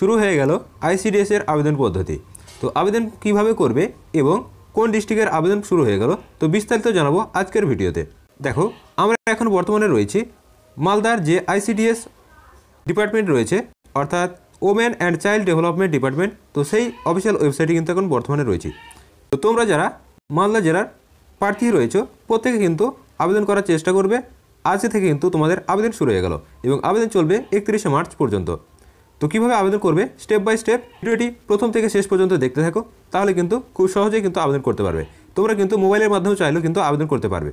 শুরু হয়ে গেল আইসিডিএস এর আবেদন পদ্ধতি। তো আবেদন কিভাবে করবে এবং কোন ডিস্ট্রিক্টের আবেদন শুরু হয়ে গেল তো বিস্তারিত জানাবো আজকের ভিডিওতে। দেখো, আমরা এখন বর্তমানে রয়েছি মালদার যে আইসিডিএস ডিপার্টমেন্ট রয়েছে, অর্থাৎ women and child development department. তো সেই অফিসিয়াল ওয়েবসাইটে কিন্তু এখন বর্তমানে রয়েছে। তো তোমরা যারা মালদা জেলার প্রার্থী রয়েছে প্রত্যেকে কিন্তু আবেদন করার চেষ্টা করবে। আজকে থেকে কিন্তু তোমাদের আবেদন শুরু হয়ে গেল এবং আবেদন চলবে 31শে মার্চ পর্যন্ত। তো কীভাবে আবেদন করবে স্টেপ বাই স্টেপ ভিডিওটি প্রথম থেকে শেষ পর্যন্ত দেখতে থাকো, তাহলে কিন্তু খুব সহজেই কিন্তু আবেদন করতে পারবে। তোমরা কিন্তু মোবাইলের মাধ্যমে চাইলেও কিন্তু আবেদন করতে পারবে।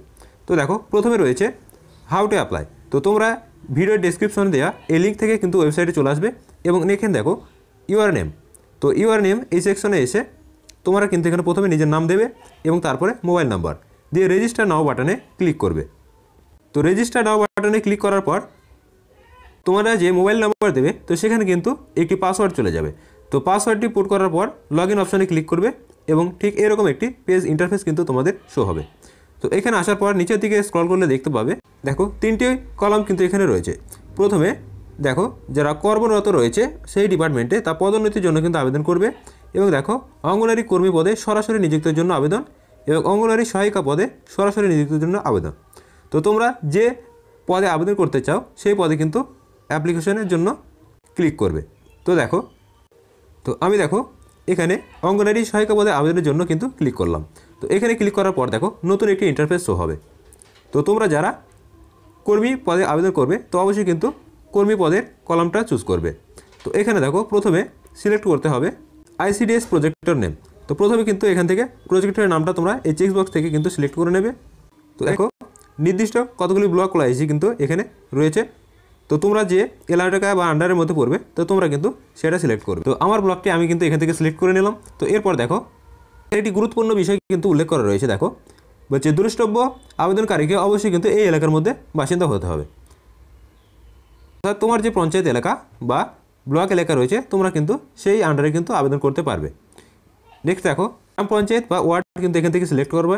তো দেখো, প্রথমে রয়েছে হাউ টু অ্যাপ্লাই। তো তোমরা ভিডিওর ডেসক্রিপশনে দেওয়া এই লিঙ্ক থেকে কিন্তু ওয়েবসাইটে চলে আসবে এবং এখানে দেখো ইউর নেম। তো ইউর নেম এই সেকশনে এসে তোমরা কিন্তু এখানে প্রথমে নিজের নাম দেবে এবং তারপরে মোবাইল নাম্বার দিয়ে রেজিস্টার নাও বাটনে ক্লিক করবে। তো রেজিস্টার নাও বাটনে ক্লিক করার পর তোমরা যে মোবাইল নাম্বার দেবে তো সেখানে কিন্তু একটি পাসওয়ার্ড চলে যাবে। তো পাসওয়ার্ডটি পুট করার পর লগ ইন অপশানে ক্লিক করবে এবং ঠিক এরকম একটি পেজ ইন্টারফেস কিন্তু তোমাদের শো হবে। তো এখানে আসার পর নিচের দিকে স্ক্রল করলে দেখতে পাবে দেখো 3টি কলাম কিন্তু এখানে রয়েছে। প্রথমে দেখো যারা কর্মরত রয়েছে সেই ডিপার্টমেন্টে তা পদোন্নতির জন্য কিন্তু আবেদন করবে এবং দেখো অঙ্গনারী কর্মী পদে সরাসরি নিযুক্তির জন্য আবেদন এবং অঙ্গনারী সহায়িকা পদে সরাসরি নিযুক্তির জন্য আবেদন। তো তোমরা যে পদে আবেদন করতে চাও সেই পদে কিন্তু অ্যাপ্লিকেশনের জন্য ক্লিক করবে। তো দেখো, তো আমি দেখো এখানে অঙ্গনারী সহায়িকা পদে আবেদনের জন্য কিন্তু ক্লিক করলাম। তো এখানে ক্লিক করার পর দেখো নতুন একটি ইন্টারফেস শো হবে। তো তোমরা যারা কর্মী পদে আবেদন করবে তো অবশ্যই কিন্তু কর্মী পদের কলামটা চুজ করবে। তো এখানে দেখো প্রথমে সিলেক্ট করতে হবে আইসিডিএস প্রজেক্টর নেম। তো প্রথমে কিন্তু এখান থেকে প্রজেক্টরের নামটা তোমরা এই চেক বক্স থেকে কিন্তু সিলেক্ট করে নেবে। তো দেখো নির্দিষ্ট কতগুলি ব্লক লাইসি কিন্তু এখানে রয়েছে। তো তোমরা যে এলাকা বা আন্ডারের মধ্যে পড়বে তো তোমরা কিন্তু সেটা সিলেক্ট করবে। তো আমার ব্লকটি আমি কিন্তু এখান থেকে সিলেক্ট করে নিলাম। তো এরপর দেখো একটি গুরুত্বপূর্ণ বিষয় কিন্তু উল্লেখ করা রয়েছে। দেখো বলছে দ্রষ্টব্য আবেদনকারীকে অবশ্যই কিন্তু এই এলাকার মধ্যে বাসিন্দা হতে হবে। অর্থাৎ তোমার যে পঞ্চায়েত এলাকা বা ব্লক এলাকা রয়েছে তোমরা কিন্তু সেই আন্ডারে কিন্তু আবেদন করতে পারবে। নেক্সট দেখো গ্রাম পঞ্চায়েত বা ওয়ার্ড কিন্তু এখান থেকে সিলেক্ট করবে।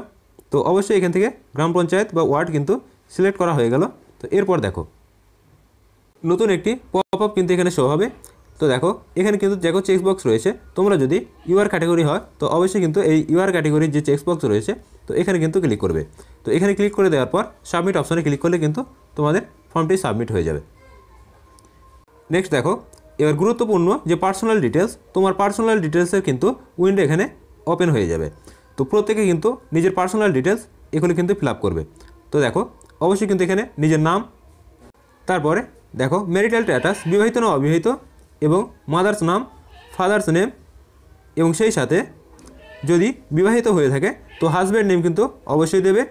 তো অবশ্যই এখান থেকে গ্রাম পঞ্চায়েত বা ওয়ার্ড কিন্তু সিলেক্ট করা হয়ে গেল। তো এরপর দেখো নতুন একটি পপ আপ কিন্তু এখানে শো হবে। তো দেখো এখানে কিন্তু দেখো চেক বক্স রয়েছে। তোমরা যদি ইউআর ক্যাটাগরি হয় তো অবশ্যই কিন্তু এই ইউআর ক্যাটাগরির যে চেক বক্স রয়েছে তো এখানে কিন্তু ক্লিক করবে। তো এখানে ক্লিক করে দেওয়ার পর সাবমিট অপশানে ক্লিক করলে কিন্তু তোমাদের ফর্মটি সাবমিট হয়ে যাবে। নেক্সট দেখো এবার গুরুত্বপূর্ণ যে পার্সোনাল ডিটেলস, তোমার পার্সোনাল ডিটেলসের কিন্তু উইন্ডো এখানে ওপেন হয়ে যাবে। তো প্রত্যেকে কিন্তু নিজের পার্সোনাল ডিটেলস এগুলো কিন্তু ফিল আপ করবে। তো দেখো অবশ্যই কিন্তু এখানে নিজের নাম, তারপরে দেখো ম্যারিটাল স্ট্যাটাস বিবাহিত না অবিবাহিত এবং মাদার্স নাম, ফাদার্স নেম এবং সেই সাথে যদি বিবাহিত হয়ে থাকে তো হাজব্যান্ড নেম কিন্তু অবশ্যই দেবে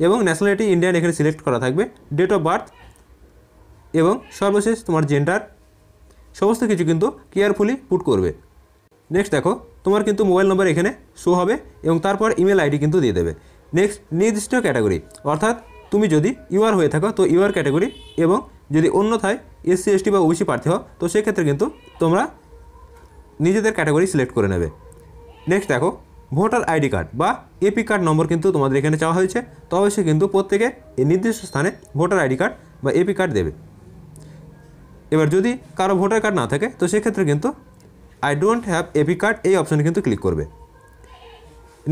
এবং ন্যাশনালিটি ইন্ডিয়ান এখানে সিলেক্ট করা থাকবে, ডেট অফ বার্থ এবং সর্বশেষ তোমার জেন্ডার সমস্ত কিছু কিন্তু কেয়ারফুলি পুট করবে। নেক্সট দেখো তোমার কিন্তু মোবাইল নম্বর এখানে শো হবে এবং তারপর ইমেল আইডি কিন্তু দিয়ে দেবে। নেক্সট নির্দিষ্ট ক্যাটাগরি, অর্থাৎ তুমি যদি ইউআর হয়ে থাকো তো ইউআর ক্যাটাগরি এবং যদি অন্যথায় এসসি এসটি বা ওবিসি প্রার্থী হও তো সেক্ষেত্রে কিন্তু তোমরা নিজেদের ক্যাটাগরি সিলেক্ট করে নেবে। নেক্সট দেখো ভোটার আইডি কার্ড বা এপি কার্ড নম্বর কিন্তু তোমাদের এখানে চাওয়া হয়েছে। তো অবশ্যই কিন্তু প্রত্যেকে এই নির্দিষ্ট স্থানে ভোটার আইডি কার্ড বা এপি কার্ড দেবে। এবার যদি কারো ভোটার কার্ড না থাকে তো সেক্ষেত্রে কিন্তু I don't have AP card এই অপশানে কিন্তু ক্লিক করবে।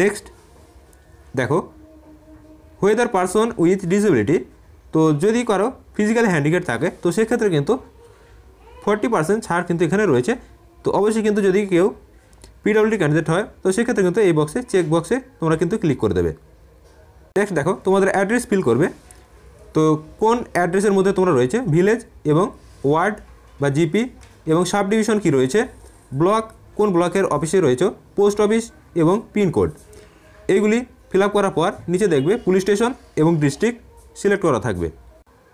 নেক্সট দেখো হোয়েদার পারসন উইথ ডিসেবিলিটি, তো যদি কারো ফিজিক্যাল হ্যান্ডিক্যাপ থাকে তো সেক্ষেত্রে কিন্তু 40% ছাড় কিন্তু এখানে রয়েছে। তো অবশ্যই কিন্তু যদি কেউ পিডব্লিউডি ক্যান্ডিডেট হয় তো সেক্ষেত্রে কিন্তু এই বক্সে চেক বক্সে তোমরা কিন্তু ক্লিক করে দেবে। নেক্সট দেখো তোমাদের অ্যাড্রেস ফিল করবে। তো কোন অ্যাড্রেসের মধ্যে তোমরা রয়েছে, ভিলেজ এবং ওয়ার্ড বা জিপি এবং সাব ডিভিশন কী রয়েছে, ব্লক কোন ব্লকের অফিসে রয়েছে, পোস্ট অফিস এবং পিনকোড এইগুলি ফিল আপ করার পর নিচে দেখবে পুলিশ স্টেশন এবং ডিস্ট্রিক্ট সিলেক্ট করা থাকবে।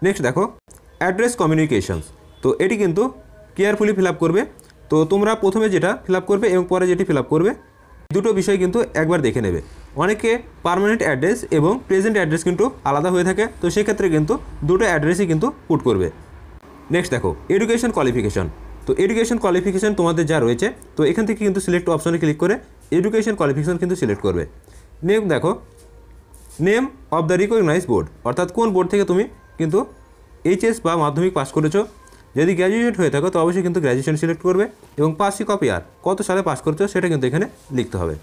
নেক্সট দেখো অ্যাড্রেস কমিউনিকেশনস, তো এটি কিন্তু কেয়ারফুলি ফিল আপ করবে। তো তোমরা প্রথমে যেটা ফিল আপ করবে এবং পরে যেটি ফিল আপ করবে দুটো বিষয় কিন্তু একবার দেখে নেবে। অনেকে পার্মানেন্ট অ্যাড্রেস এবং প্রেজেন্ট অ্যাড্রেস কিন্তু আলাদা হয়ে থাকে, তো সেক্ষেত্রে কিন্তু দুটো অ্যাড্রেসই কিন্তু পুট করবে। নেক্সট দেখো এডুকেশন কোয়ালিফিকেশন, তো এডুকেশন কোয়ালিফিকেশন তোমাদের যা রয়েছে তো এখান থেকে কিন্তু সিলেক্ট অপশনে ক্লিক করে এডুকেশন কোয়ালিফিকেশন কিন্তু সিলেক্ট করবে। নেক্সট দেখো name of the recognise board, অর্থাৎ কোন বোর্ড থেকে তুমি কিন্তু এইচএস বা মাধ্যমিক পাস করেছো। যদি গ্র্যাজুয়েট হয়ে থাকো তো অবশ্যই কিন্তু গ্র্যাজুয়েশন সিলেক্ট করবে এবং পাসি কপি আর কত সালে পাস করছো সেটা কিন্তু এখানে লিখতে হবে।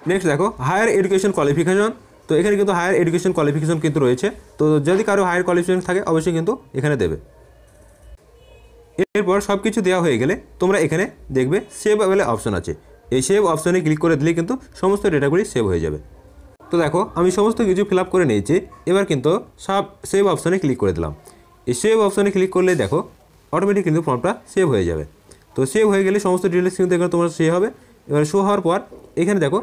নেক্সট দেখো হায়ার এডুকেশন কোয়ালিফিকেশন। তো এখানে কিন্তু হায়ার এডুকেশন কোয়ালিফিকেশন কিন্তু রয়েছে, তো যদি কারো হায়ার কোয়ালিফিকেশন থাকে অবশ্যই কিন্তু এখানে দেবে। এরপর সব কিছু দেওয়া হয়ে গেলে তোমরা এখানে দেখবে সেভ বলে অপশন আছে, এই সেভ অপশনে ক্লিক করে দিলে কিন্তু সমস্ত ডেটাগুলি সেভ হয়ে যাবে। তো দেখো আমি সমস্ত কিছু ফিল আপ করে নিয়েছি, এবার কিন্তু সব সেভ অপশনে ক্লিক করে দিলাম। এই সেভ অপশনে ক্লিক করলে দেখো অটোমেটিক কিন্তু ফর্মটা সেভ হয়ে যাবে। তো সেভ হয়ে গেলে সমস্ত ডিটেলস কিন্তু এখানে তোমার শো হবে। এবার শো হওয়ার পর এখানে দেখো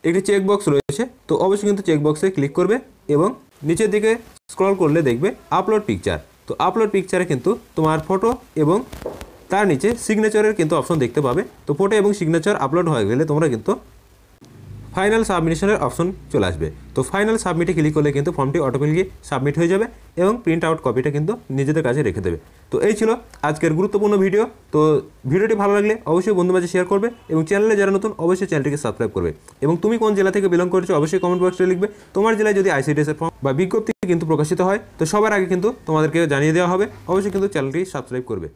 একটি চেক বক্স রয়েছে, তো অবশ্যই কিন্তু চেক বক্সে ক্লিক করবে এবং নিচের দিকে স্ক্রল করলে দেখবে আপলোড পিকচার। তো আপলোড পিকচারে কিন্তু তোমার ফটো এবং তার নিচে সিগনেচারের কিন্তু অপশন দেখতে পাবে। তো ফটো এবং সিগনেচার আপলোড হয়ে গেলে তোমরা কিন্তু ফাইনাল সাবমিশনের অপশন চলে আসবে। তো ফাইনাল সাবমিটে ক্লিক করলে কিন্তু ফর্মটি অটোমেটিকলি সাবমিট হয়ে যাবে এবং প্রিন্ট আউট কপিটা কিন্তু নিজেদের কাছে রেখে দেবে। তো এই ছিল আজকের গুরুত্বপূর্ণ ভিডিও। তো ভিডিওটি ভালো লাগলে অবশ্যই বন্ধু মাঝে শেয়ার করবে এবং চ্যানেলে যারা নতুন অবশ্যই চ্যানেলটিকে সাবস্ক্রাইব করবে এবং তুমি কোন জেলা থেকে বিলং করছো অবশ্যই কমেন্ট বক্সে লিখবে। তোমার জেলায় যদি আইসিডিএস এর ফর্ম বা বিজ্ঞপ্তি কিন্তু প্রকাশিত হয় তো সবার আগে কিন্তু তোমাদেরকে জানিয়ে দেওয়া হবে। অবশ্যই কিন্তু চ্যানেলটি সাবস্ক্রাইব করবে।